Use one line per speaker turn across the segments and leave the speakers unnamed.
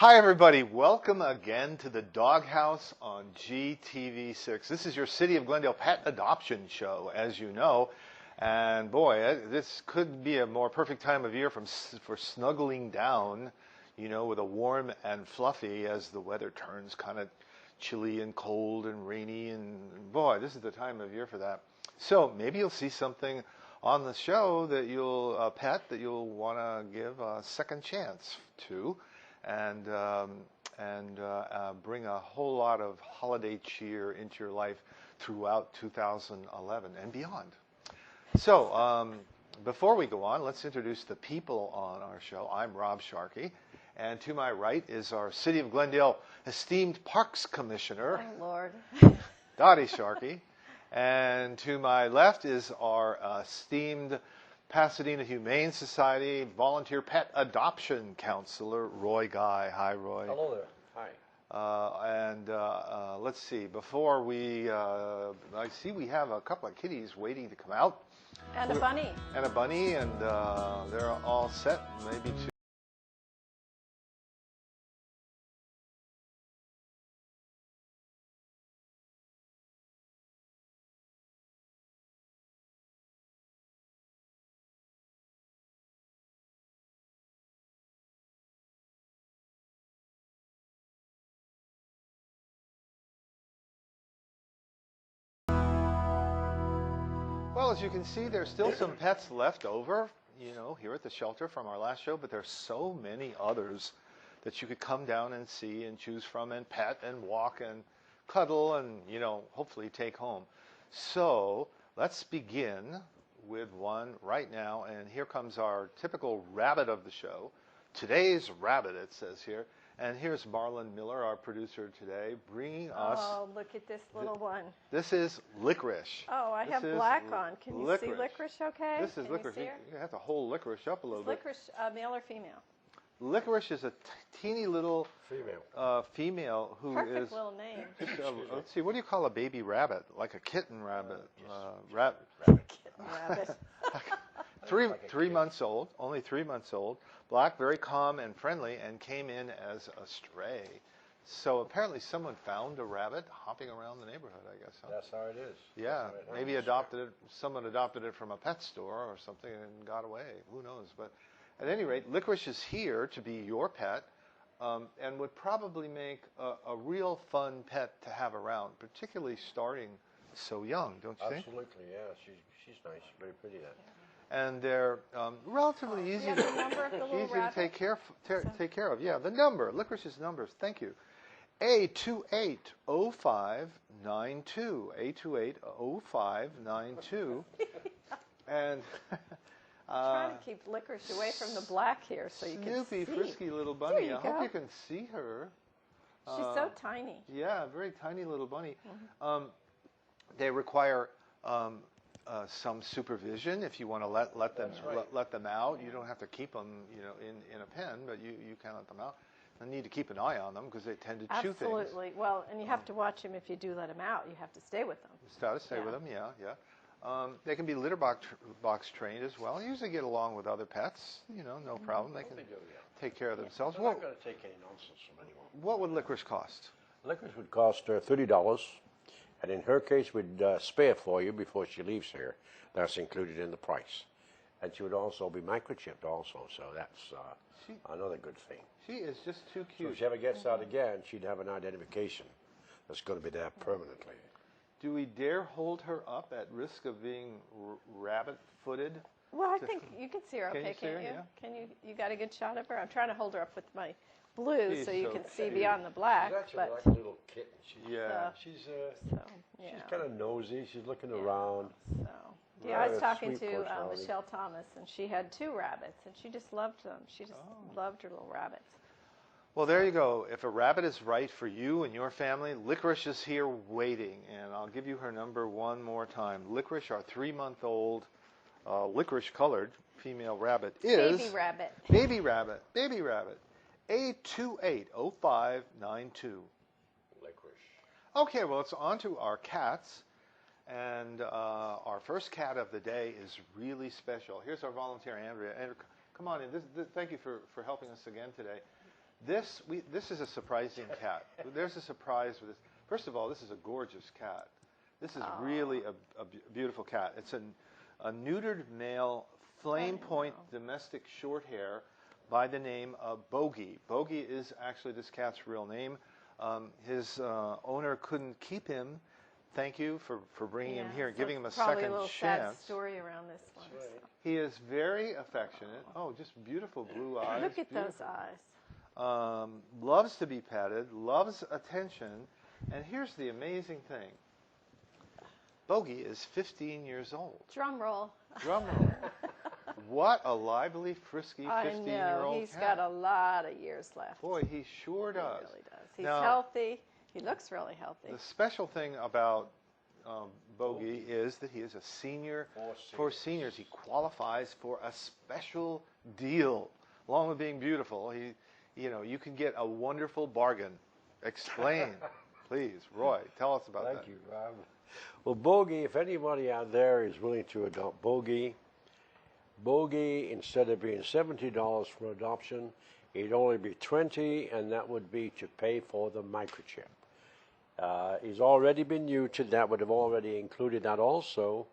Hi, everybody. Welcome again to the Doghouse on GTV6. This is your City of Glendale pet adoption show, as you know. And boy, this could be a more perfect time of year for snuggling down, with a warm and fluffy as the weather turns kind of chilly and cold and rainy. And boy, this is the time of year for that. So maybe you'll see something on the show that you'll pet that you'll want to give a second chance to. And bring a whole lot of holiday cheer into your life throughout 2011 and beyond. So before we go on, let's introduce the people on our show. I'm Rob Sharkey, and to my right is our City of Glendale esteemed Parks Commissioner,
oh, Lord.
Dottie Sharkey, and to my left is our esteemed Pasadena Humane Society Volunteer Pet Adoption Counselor, Roy Guy. Hi, Roy.
Hello there.
Hi. Let's see. Before we, I see we have a couple of kitties waiting to come out.
And a bunny.
And a bunny, and they're all set, maybe to. Well, as you can see, there's still some pets left over, here at the shelter from our last show, but there's so many others that you could come down and see and choose from and pet and walk and cuddle and, hopefully take home. So let's begin with one right now, and here comes our typical rabbit of the show. Today's rabbit, it says here. And here's Marlon Miller, our producer today, bringing us.
Oh, look at this little one.
This is Licorice.
Oh, I have black on. Can you see Licorice okay?
This is Licorice. You have to hold Licorice up a little bit.
Licorice, male or female?
Licorice is a teeny little female who
Perfect
is.
little name.
Let's see, what do you call a baby rabbit? Like a kitten rabbit.
Kitten rabbit.
3 months old, only 3 months old. Black, very calm and friendly, and came in as a stray. So apparently someone found a rabbit hopping around the neighborhood, I guess. Huh?
That's how it is.
Yeah, maybe someone adopted it from a pet store or something and got away. Who knows? But at any rate, Licorice is here to be your pet and would probably make a real fun pet to have around, particularly starting so young, don't you think?
Absolutely, yeah. She's nice, very pretty. That.
And they're relatively easy to take care of. Yeah, the number, Licorice's numbers. Thank you. A280592. A280592. And
trying to keep Licorice away from the black here so you can see.
Snoopy, frisky little bunny. I hope you can see her.
She's so tiny.
Yeah, very tiny little bunny. Mm-hmm. They require some supervision if you want to let them out. You don't have to keep them, in a pen, but you can let them out. You need to keep an eye on them because they tend to chew things.
Absolutely. Well, and you have to watch them if you do let them out. You have to stay with them.
Stay with them, yeah. They can be litter box trained as well. Usually get along with other pets, no problem. They can take care of themselves.
They're not going to take any nonsense from anyone.
What would Licorice cost?
Licorice would cost $30. And in her case, we'd spare for you before she leaves here. That's included in the price. And she would also be microchipped also, so that's another good thing.
She is just too cute.
So if she ever gets out again, she'd have an identification that's going to be there permanently.
Do we dare hold her up at risk of being rabbit-footed?
Well, I think you can see her okay, can't you?
Yeah.
Can you? You got a good shot of her? I'm trying to hold her up with my blue so you can see
cute.
beyond the black.
She's actually
but
like a little kitten. She's kind of nosy. She's looking around.
So I was talking to Michelle Thomas, and she had 2 rabbits, and she just loved them. She just loved her little rabbits.
Well, there you go. If a rabbit is right for you and your family, Licorice is here waiting, and I'll give you her number one more time. Licorice, our 3-month-old licorice-colored female rabbit is baby rabbit. A280592.
Licorice.
Okay, well, it's on to our cats. And our first cat of the day is really special. Here's our volunteer, Andrea. Andrea, come on in. Thank you for helping us again today. This is a surprising cat. There's a surprise with this. First of all, this is a gorgeous cat. This is really a beautiful cat. It's a neutered male flame point domestic short hair by the name of Bogey. Bogey is actually this cat's real name. His owner couldn't keep him. Thank you for bringing him here and giving him a second
probably a little
chance.
sad story around this one.
Right.
So.
He is very affectionate. Oh, just beautiful blue eyes.
Look at
beautiful.
those eyes.
Loves to be petted, loves attention, and here's the amazing thing. Bogey is 15 years old.
Drum roll.
Drum roll. What a lively, frisky 15-year-old cat.
I know, he's got a lot of years left.
Boy, he sure does.
He really does. He's
Now,
healthy. He looks really healthy.
The special thing about Bogey is that he is a senior for seniors. He qualifies for a special deal. Along with being beautiful, you can get a wonderful bargain. Explain, please, Roy. Tell us about that.
Thank you, Rob. Well, Bogey, if anybody out there is willing to adopt Bogey, instead of being $70 for adoption, it'd only be $20, and that would be to pay for the microchip. He's already been neutered. That would have already included that also.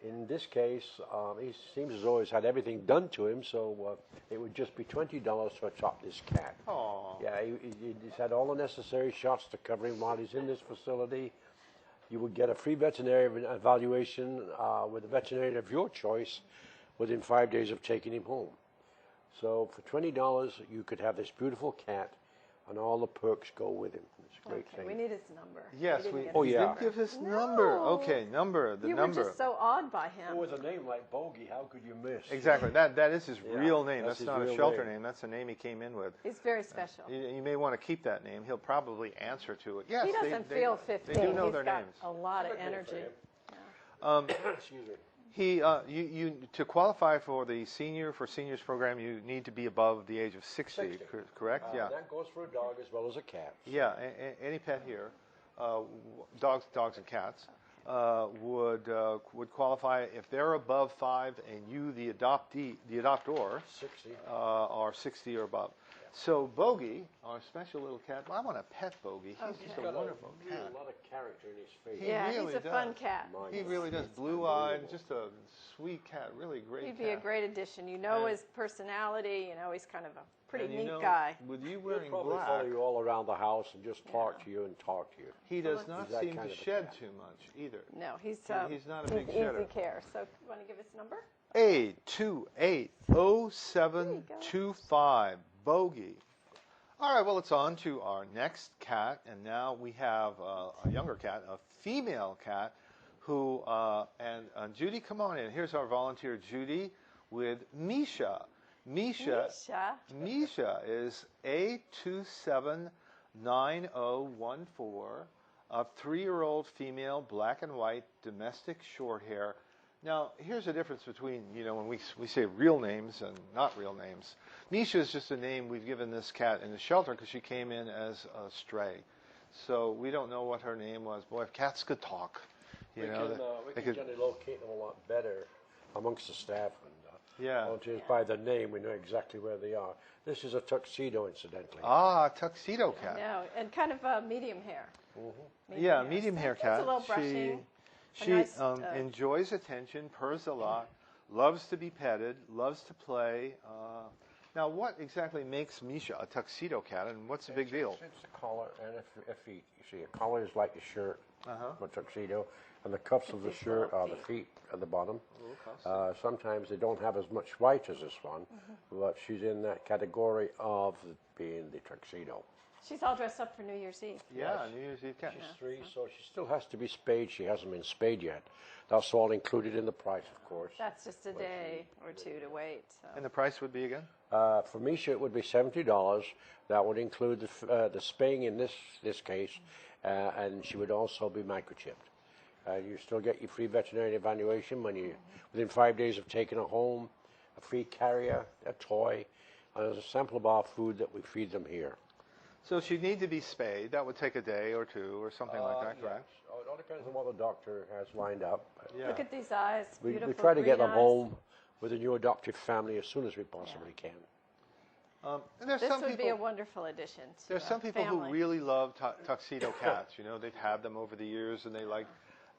In this case, he seems as though he's had everything done to him, so it would just be $20 to adopt this cat.
Aww.
Yeah, he's had all the necessary shots to cover him while he's in this facility. You would get a free veterinary evaluation with a veterinarian of your choice within 5 days of taking him home. So for $20, you could have this beautiful cat, and all the perks go with him. It's a great thing.
We need his number.
Yes,
we
didn't give his number. Okay, the number.
You were just so awed by him.
With a name like Bogey, how could you miss?
Exactly. That is his real name.
that's
That's
his
not a
real
shelter
name.
name. That's the name he came in with.
He's very special.
You may want to keep that name. He'll probably answer to it. Yes,
He doesn't feel 15.
They do know
He's
their
got
names.
a lot of energy.
Excuse me.
You to qualify for the seniors program, you need to be above the age of 60. Correct? Yeah.
That goes for a dog as well as a cat.
Yeah. Any pet here, dogs and cats, would qualify if they're above 5 and you, the adoptor,
60.
Are 60 or above. So Bogey, our special little cat, I want to pet Bogey. He's just a wonderful cat.
A lot of character in his face.
Yeah,
really
he's a fun cat.
He really does. Blue-eyed, just a sweet cat, really great
He'd
cat.
be a great addition. You know his personality. You know he's kind of a pretty
And
neat guy.
With you
He'll
wearing
probably
black,
follow you all around the house and just talk to you and talk to you.
he does not
He's that
seem
kind
to
of a
shed
cat.
too much either.
No, he's
not a big shedder.
easy care. So, want to give his number?
828-0725, Bogey. All right, well, it's on to our next cat, and now we have a younger cat, a female cat, who, and Judy, come on in. Here's our volunteer, Judy, with Misha. Misha is A279014, a 3-year-old female, black and white, domestic short hair. Now, here's the difference between, when we say real names and not real names. Misha is just a name we've given this cat in the shelter because she came in as a stray. So we don't know what her name was. Boy, if cats could talk,
we can generally locate them a lot better amongst the staff. And by the name, we know exactly where they are. This is a tuxedo, incidentally.
Ah, tuxedo cat.
No, and kind of medium hair.
Mm-hmm. Medium hair cat.
It's a little brushing.
She enjoys attention, purrs a lot, loves to be petted, loves to play. Now, what exactly makes Misha a tuxedo cat, and what's the big deal?
It's a collar and a feet. You see, a collar is like a shirt, a tuxedo, and the cuffs of the shirt are the feet at the bottom. Sometimes they don't have as much white as this one, but she's in that category of being the tuxedo.
She's all dressed up for New Year's Eve.
Yeah, New Year's Eve cat.
She's 3, so she still has to be spayed. She hasn't been spayed yet. That's all included in the price, of course.
That's just a day or two to wait. So.
And the price would be again?
For Misha, it would be $70. That would include the spaying in this case, and she would also be microchipped. You still get your free veterinary evaluation within 5 days of taking her home, a free carrier, a toy, and a sample of our food that we feed them here.
So she'd need to be spayed. That would take a day or two or something like that, correct?
Yes. It all depends on what the doctor has lined up.
Yeah.
Look at these eyes.
We
Beautiful
try to get them
eyes.
home with a new adoptive family as soon as we possibly can.
This would be a wonderful addition to
There's some people
family.
who really love tuxedo cats. You know, they've had them over the years, and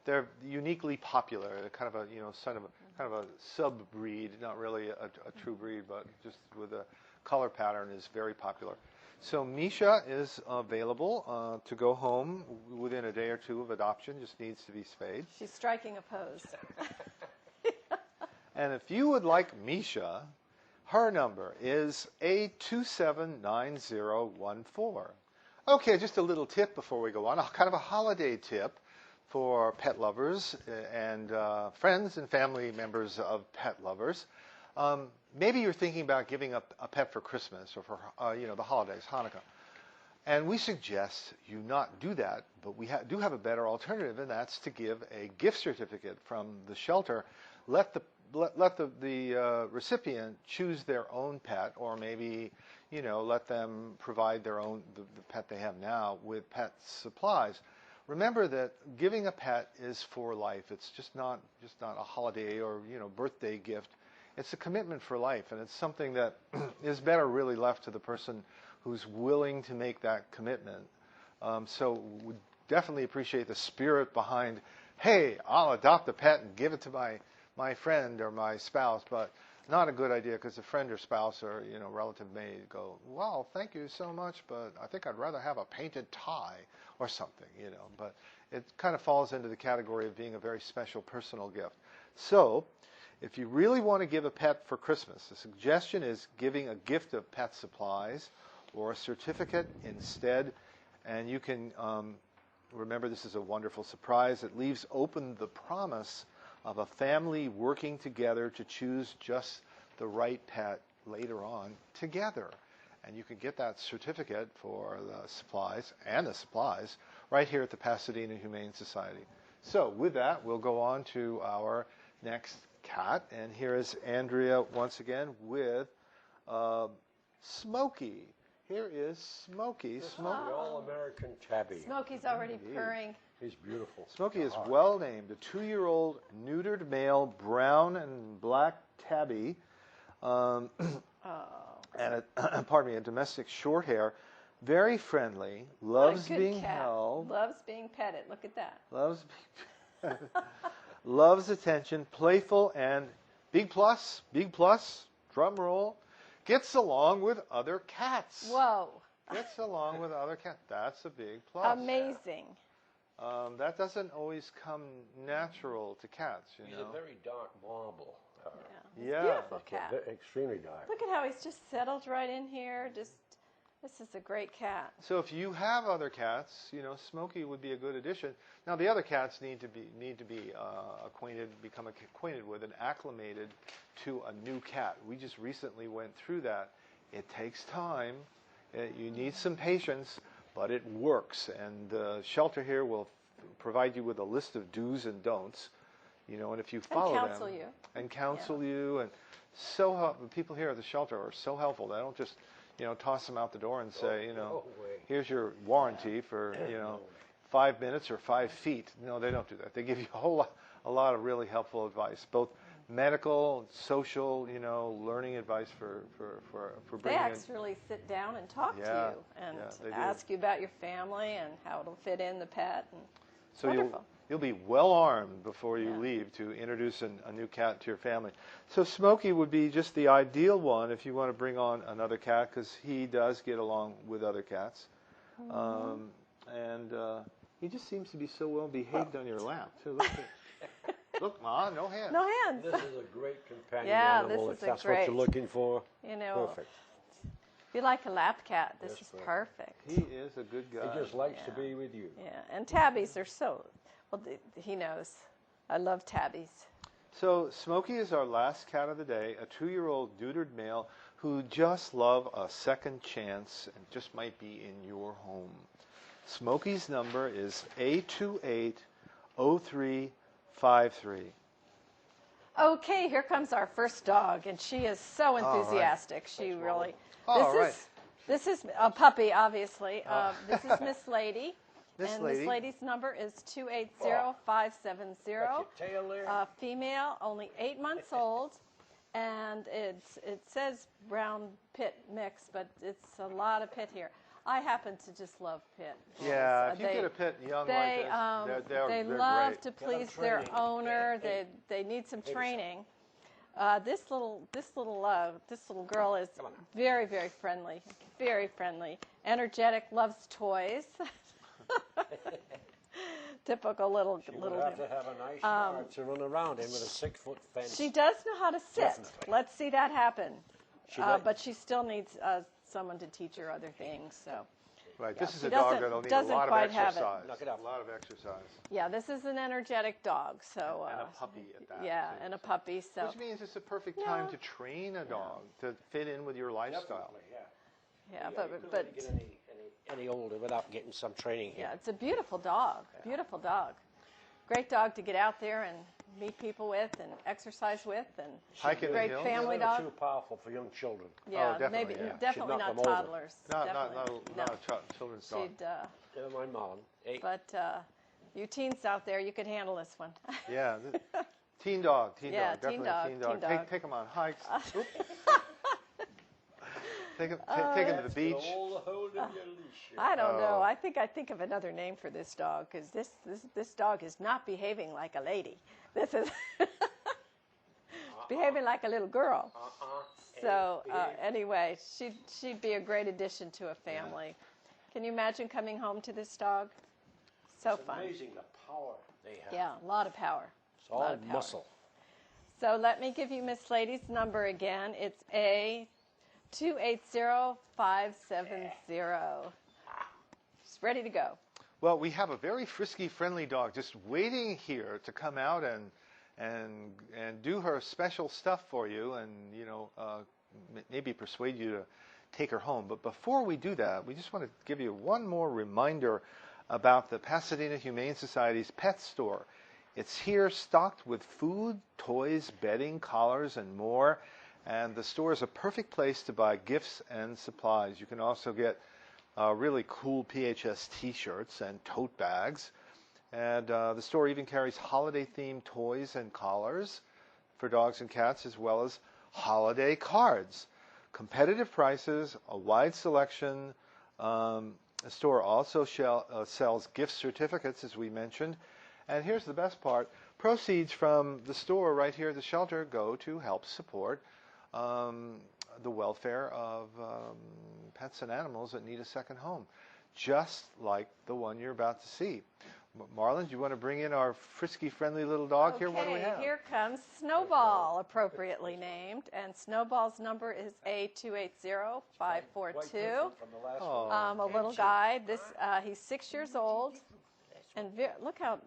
they're uniquely popular. They're kind of a kind of a sub-breed, not really a true breed, but just with a color pattern is very popular. So Misha is available to go home within a day or two of adoption. Just needs to be spayed.
She's striking a pose.
And if you would like Misha, her number is 8279014. Okay, just a little tip before we go on, kind of a holiday tip for pet lovers and friends and family members of pet lovers. Maybe you're thinking about giving up a pet for Christmas or for the holidays, Hanukkah. And we suggest you not do that, but we do have a better alternative, and that's to give a gift certificate from the shelter. Let the recipient choose their own pet, or maybe let them provide their own the pet they have now with pet supplies. Remember that giving a pet is for life. It's just not a holiday or birthday gift. It's a commitment for life, and it's something that is better really left to the person who's willing to make that commitment. So we definitely appreciate the spirit behind, hey, I'll adopt a pet and give it to my friend or my spouse, but not a good idea because a friend or spouse or relative may go, well, thank you so much, but I think I'd rather have a painted tie or something, But it kind of falls into the category of being a very special personal gift. So if you really want to give a pet for Christmas, the suggestion is giving a gift of pet supplies or a certificate instead. And you can remember, this is a wonderful surprise. It leaves open the promise of a family working together to choose just the right pet later on together. And you can get that certificate for the supplies right here at the Pasadena Humane Society. So with that, we'll go on to our next cat. And here is Andrea once again with Smokey. Here is Smokey.
The all-American tabby.
Smokey's already purring.
He's beautiful.
Smokey is well named, a 2-year-old neutered male brown and black tabby, and a domestic short hair, very friendly, loves being held,
loves being petted. Look at that.
Loves being petted, loves attention, playful, and big plus, drum roll, gets along with other cats.
Whoa.
Gets along with other cats. That's a big plus.
Amazing.
That doesn't always come natural to cats,
He's a very dark marble.
Yeah.
Beautiful cat.
Extremely dark.
Look at how he's just settled right in here. This is a great cat.
So if you have other cats, Smokey would be a good addition. Now the other cats need to be become acquainted with and acclimated to a new cat. We just recently went through that. It takes time. You need some patience. But it works, and the shelter here will provide you with a list of do's and don'ts, and if you follow them and counsel you, and the people here at the shelter are so helpful. They don't just, toss them out the door and say, here's your warranty for, 5 minutes or 5 feet. No, they don't do that. They give you a lot of really helpful advice, both medical, social, learning advice for bringing
They actually sit down and talk to you and ask you about your family and how it'll fit in the pet. And
so
wonderful.
You'll be well armed before you leave to introduce a new cat to your family. So Smokey would be just the ideal one if you want to bring on another cat, because he does get along with other cats. And he just seems to be so well behaved on your lap, too. Look, Ma, no hands.
No hands.
This is a great companion animal.
This is
if that's what you're looking for.
If
Perfect.
you like a lap cat, this is perfect.
He is a good guy.
He just likes to be with you.
Yeah, and tabbies are so, he knows. I love tabbies.
So Smokey is our last cat of the day, a 2-year-old neutered male who just love a second chance and just might be in your home. Smokey's number is 828-0353.
Okay, here comes our first dog, and she is so enthusiastic. She really. This is a puppy, obviously. This is Miss Lady. Miss Lady's number is 280570. Female, only 8 months old, and and it says brown pit mix, but it's a lot of pit here. I happen to just love pit.
Yeah, if you get a pit young like this, they're
love
great.
to please their owner. They need some training. This little girl is very, very friendly, energetic, loves toys. Typical little.
She would have to have a nice yard to run around in with a 6-foot fence.
She does know how to sit.
Definitely.
Let's see that happen. But she still needs someone to teach her other things. So.
Right,
Yeah,
this is a dog that'll need a lot of exercise.
A
lot of exercise.
Yeah, this is an energetic dog. So.
And a puppy at that.
Yeah,
too.
and a puppy. So.
Which means it's a perfect time to train a dog to fit in with your lifestyle.
Yeah,
you
but
couldn't get any older without getting some training here.
yeah, it's a beautiful dog. Beautiful dog. Great dog to get out there and meet people with and exercise with, and
Hiking the
great
hills.
family
She's a little
dog.
too powerful for young children.
Yeah,
definitely,
maybe
yeah.
definitely
She'd knock
not
them over.
toddlers.
Not
Definitely.
a children's dog.
She'd,
Never mind Marlon. Hey,
but you teens out there, you could handle this one.
Yeah, teen dog,
Yeah,
definitely
teen dog.
Take them on hikes. Take them to the beach.
I don't know. I think of another name for this dog, because this dog is not behaving like a lady. This is behaving like a little girl. So anyway, she'd be a great addition to a family. Can you imagine coming home to this dog? So
it's
fun.
amazing the power they have.
Yeah, a lot of power.
It's all muscle.
So let me give you Miss Lady's number again. It's A280570. She's ready to go.
Well, we have a very frisky, friendly dog just waiting here to come out and do her special stuff for you, and maybe persuade you to take her home. But before we do that, we just want to give you one more reminder about the Pasadena Humane Society's pet store. It's here stocked with food, toys, bedding, collars, and more. And the store is a perfect place to buy gifts and supplies. You can also get really cool PHS t-shirts and tote bags. And the store even carries holiday-themed toys and collars for dogs and cats, as well as holiday cards. Competitive prices, a wide selection. The store also sells gift certificates, as we mentioned. And here's the best part. Proceeds from the store right here at the shelter go to help support the welfare of pets and animals that need a second home, just like the one you're about to see. Marlon, do you want to bring in our frisky, friendly little dog here? What do we have?
Here comes Snowball, appropriately named, and Snowball's number is A280542. A little guy. He's 6 years old, and look how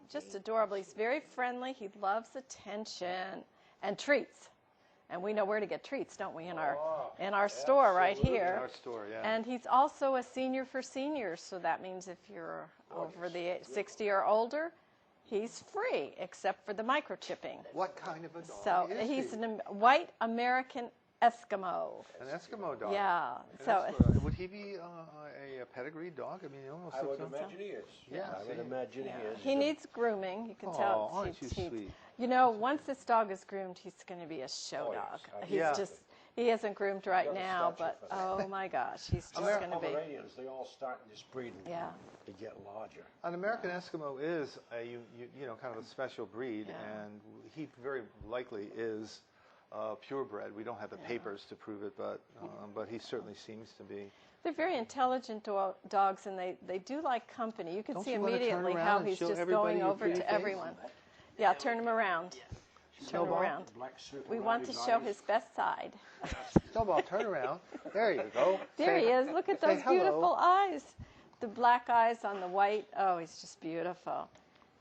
just adorable. He's very friendly. He loves attention and treats. And we know where to get treats, don't we, in our store right here.
In our store, yeah.
And he's also a senior for seniors, so that means if you're over the 60 or older, he's free, except for the microchipping.
What kind of a dog
So
is
he's
he?
a white American Eskimo.
An Eskimo dog.
Yeah.
Would he be a pedigreed dog? I mean, he almost
I
looks
would imagine he is.
Yeah,
I would imagine he is.
He needs grooming. You can tell.
Aren't you sweet?
Once this dog is groomed, he's going to be a show dog.
Yes.
He isn't groomed right now, but oh my gosh, he's just going to be.
Pomeranians, they all start in this breed.
Yeah.
They get larger.
An American Eskimo is kind of a special breed, and he very likely is purebred. We don't have the papers to prove it, but he certainly seems to be.
They're very intelligent dogs, and they do like company. You can
Don't
see
you wanna turn
immediately
around
how
and
he's
show
just
everybody
going
your
over
pretty
to
face?
everyone. Yeah, turn him around. Turn him
Snowball?
around.
Black circle
We
around
want to
his
show
eyes.
his best side.
Snowball, turn around. There you go.
There he is. Look at
say
those
hello.
beautiful eyes. The black eyes on the white. Oh, he's just beautiful.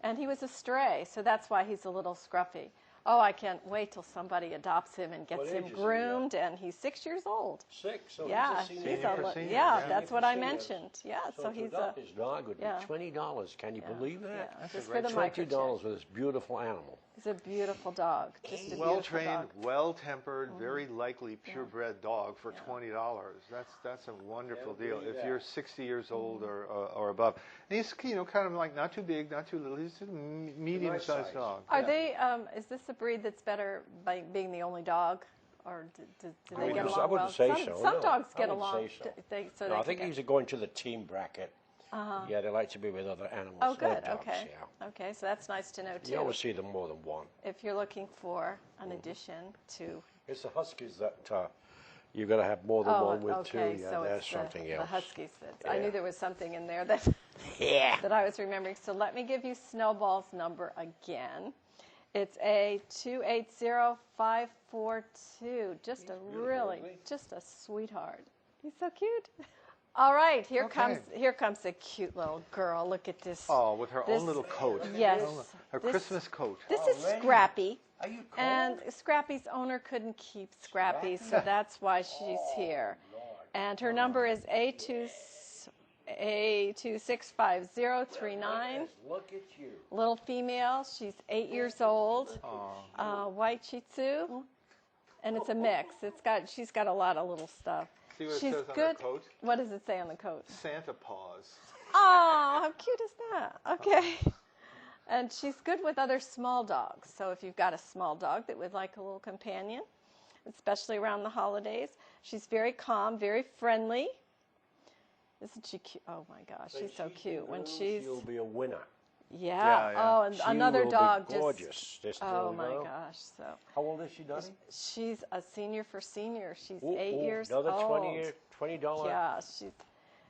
And he was a stray, so that's why he's a little scruffy. Oh, I can't wait till somebody adopts him and gets
What
him
age is he,
groomed, and he's 6 years old.
6, so
Yeah,
he's a senior.
senior,
yeah,
yeah.
that's what I mentioned. Yeah, so
to
he's
adopt his dog would be
yeah.
$20. Can you believe that?
just for the
$20
microchip.
for this beautiful animal.
He's a beautiful dog. Just a beautiful
Well-trained,
dog.
well-tempered, very likely purebred dog for $20. That's a wonderful deal if you're 60 years old or above. And he's kind of like not too big, not too little. He's a medium-sized dog.
Are they? Is this a breed that's better by being the only dog, or do they get along well?
I wouldn't say so.
Some
no.
dogs get
I wouldn't
along.
say so. No, I think he's going to the team bracket. Yeah, they like to be with other animals.
Oh, good.
Dogs,
Okay.
Yeah.
Okay, so that's nice to know too.
You always see them more than one.
If you're looking for an addition to.
It's the Huskies that you've got to have more than one with
okay,
too. Yeah,
so
there's
it's
something else.
the Huskies. I knew there was something in there that that I was remembering. So let me give you Snowball's number again. It's a 280542. Just a just a sweetheart. He's so cute. All right, here comes a cute little girl. Look at this.
Oh, with her own little coat.
Yes.
Her Christmas coat.
This is Scrappy.
Are you cold?
And Scrappy's owner couldn't keep Scrappy, so that's why she's here. And her number is A265039.
Look at you.
Little female. She's 8 years old. White Shih Tzu. And it's a mix. She's got a lot of little stuff.
See what it
She's
says on
good.
her coat?
What does it say on the coat?
Santa paws.
Oh, how cute is that? Okay. And she's good with other small dogs. So if you've got a small dog that would like a little companion, especially around the holidays, she's very calm, very friendly. Isn't she cute? Oh my gosh, she's so cute. When she'll
be a winner.
Yeah. Oh, and another dog
be gorgeous.
Oh my gosh. So.
How old is she, Donnie?
She's a senior for senior. She's 8 years
another
old.
$20.
Yeah, she's.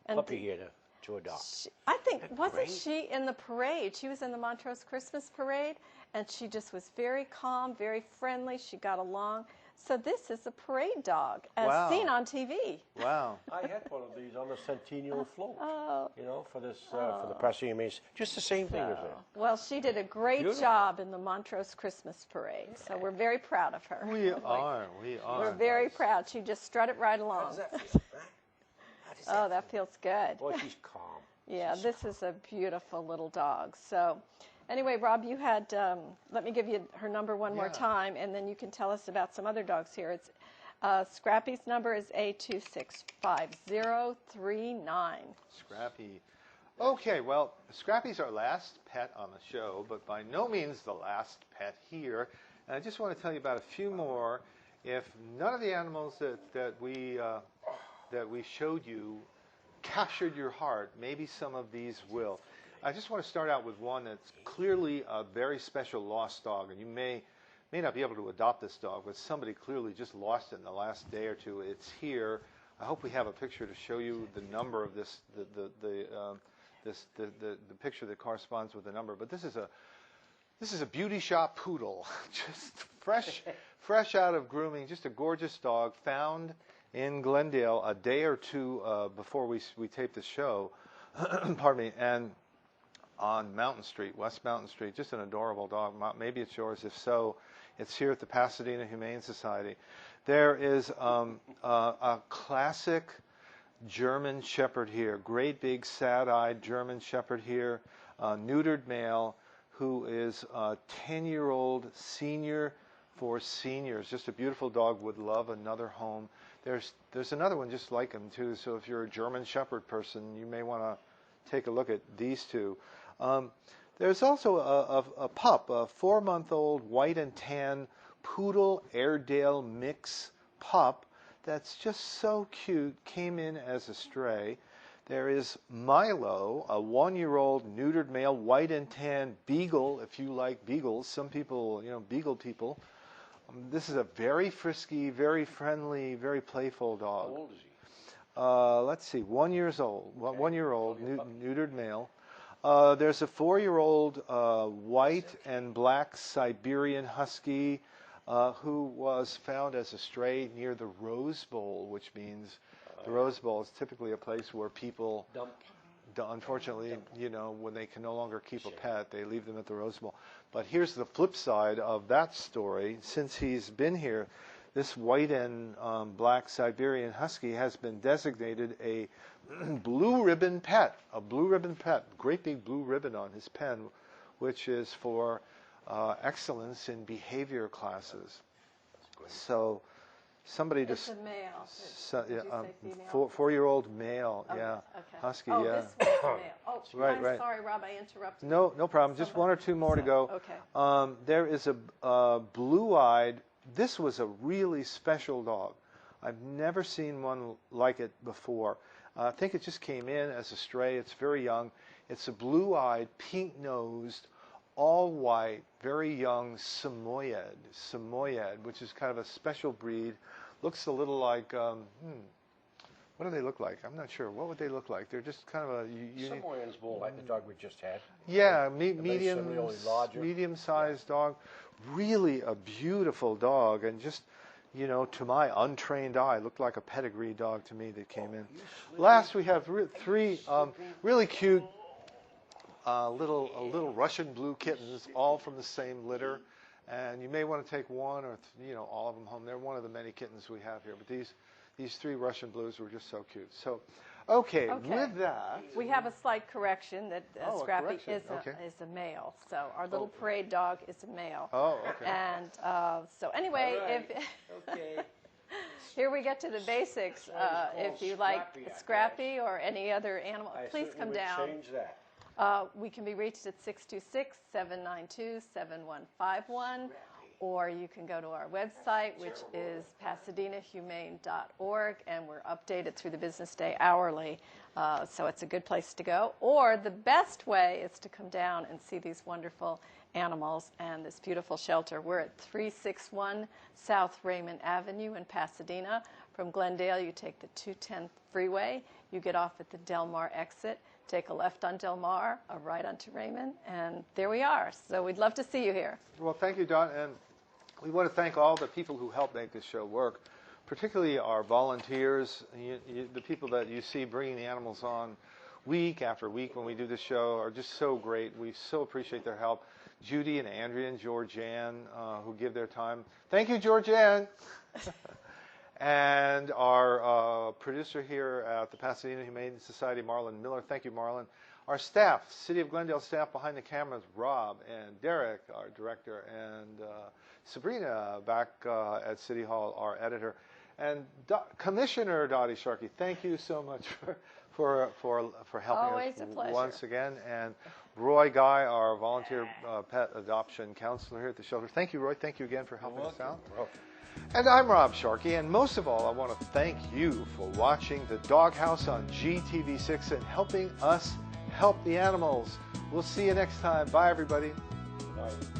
Puppy here to adopt.
I think wasn't she in the parade? She was in the Montrose Christmas parade, and she just was very calm, very friendly. She got along. So this is a parade dog, as seen on TV.
Wow.
I had one of these on the Centennial float. For this for the passing means just the same thing as it.
Well, she did a great job in the Montrose Christmas parade, so we're very proud of her.
We are.
We're very proud. She just strutted right along. Oh, that feels good.
Boy, she's calm.
Yeah, this is a beautiful little dog. So, anyway, Rob, you had, let me give you her number one more time, and then you can tell us about some other dogs here. It's Scrappy's number is A265039.
Scrappy. Okay, well, Scrappy's our last pet on the show, but by no means the last pet here. And I just want to tell you about a few more. If none of the animals that we showed you captured your heart, maybe some of these will. I just want to start out with one that's clearly a very special lost dog, and you may not be able to adopt this dog, but somebody clearly just lost it in the last day or two. It's here. I hope we have a picture to show you the number of this, the picture that corresponds with the number. But this is a beauty shop poodle, just fresh out of grooming, just a gorgeous dog found in Glendale a day or two before we taped the show, pardon me, and on Mountain Street, West Mountain Street, just an adorable dog. Maybe it's yours. If so, it's here at the Pasadena Humane Society. There is a classic German Shepherd here, great big sad-eyed German Shepherd here, neutered male, who is a 10-year-old senior for seniors. Just a beautiful dog, would love another home. There's another one just like him too. So if you're a German Shepherd person, you may want to take a look at these two. There's also a pup, a 4-month-old white and tan poodle Airedale mix pup that's just so cute. Came in as a stray. There is Milo, a 1-year-old neutered male white and tan beagle. If you like beagles, some people, beagle people. This is a very frisky, very friendly, very playful dog.
How old is he?
Let's see, 1 year old. 1 year old, neutered male. There's a 4-year-old white and black Siberian Husky who was found as a stray near the Rose Bowl, which means the Rose Bowl is typically a place where people
dump.
Unfortunately, when they can no longer keep a pet, they leave them at the Rose Bowl. But here's the flip side of that story. Since he's been here, this white and black Siberian Husky has been designated a blue ribbon pet, great big blue ribbon on his pen, which is for excellence in behavior classes. So somebody
It's
just
a male.
yeah,
Did you say female?
4-year-old male,
Okay,
yeah,
okay.
husky,
oh,
yeah.
this one's a male. Oh,
Right,
I'm
right.
sorry, Rob, I interrupted.
No, no problem. Just one or two more to go.
Okay.
There is a blue-eyed. This was a really special dog. I've never seen one like it before. I think it just came in as a stray. It's very young. It's a blue-eyed, pink-nosed, all-white, very young Samoyed, which is kind of a special breed. Looks a little like, what do they look like? I'm not sure. What would they look like? They're just kind of a unique.
Samoyed's more like the dog we just had.
Yeah,
larger.
medium-sized dog. Really a beautiful dog, and just, you know, to my untrained eye, looked like a pedigree dog to me that came in. Last, we have three really cute little Russian blue kittens, all from the same litter. And you may want to take one or all of them home. They're one of the many kittens we have here. But these three Russian blues were just so cute. So, okay. With that,
we have a slight correction that Scrappy is a male. So our little parade dog is a male.
Oh, okay.
And so anyway, here we get to the basics. If you like Scrappy or any other animal, please come down.
Change that.
We can be reached at 626-792-7151, or you can go to our website, which is pasadenahumane.org, and we're updated through the business day hourly, so it's a good place to go. Or the best way is to come down and see these wonderful animals and this beautiful shelter. We're at 361 South Raymond Avenue in Pasadena. From Glendale, you take the 210 freeway. You get off at the Del Mar exit. Take a left on Del Mar, a right onto Raymond, and there we are. So we'd love to see you here.
Well, thank you, Don. And we want to thank all the people who help make this show work, particularly our volunteers, the people that you see bringing the animals on week after week when we do this show are just so great. We so appreciate their help. Judy and Andrea and Georgianne, who give their time. Thank you, Georgianne. And our producer here at the Pasadena Humane Society, Marlon Miller. Thank you, Marlon. Our staff, City of Glendale staff behind the cameras, Rob and Derek, our director, and Sabrina back at City Hall, our editor. And Commissioner Dottie Sharkey, thank you so much for helping
Always
us
a pleasure.
once again. And Roy Guy, our volunteer pet adoption counselor here at the shelter. Thank you, Roy. Thank you again for helping us out. And I'm Rob Sharkey, and most of all, I want to thank you for watching The Doghouse on GTV6 and helping us help the animals. We'll see you next time. Bye, everybody.
Bye.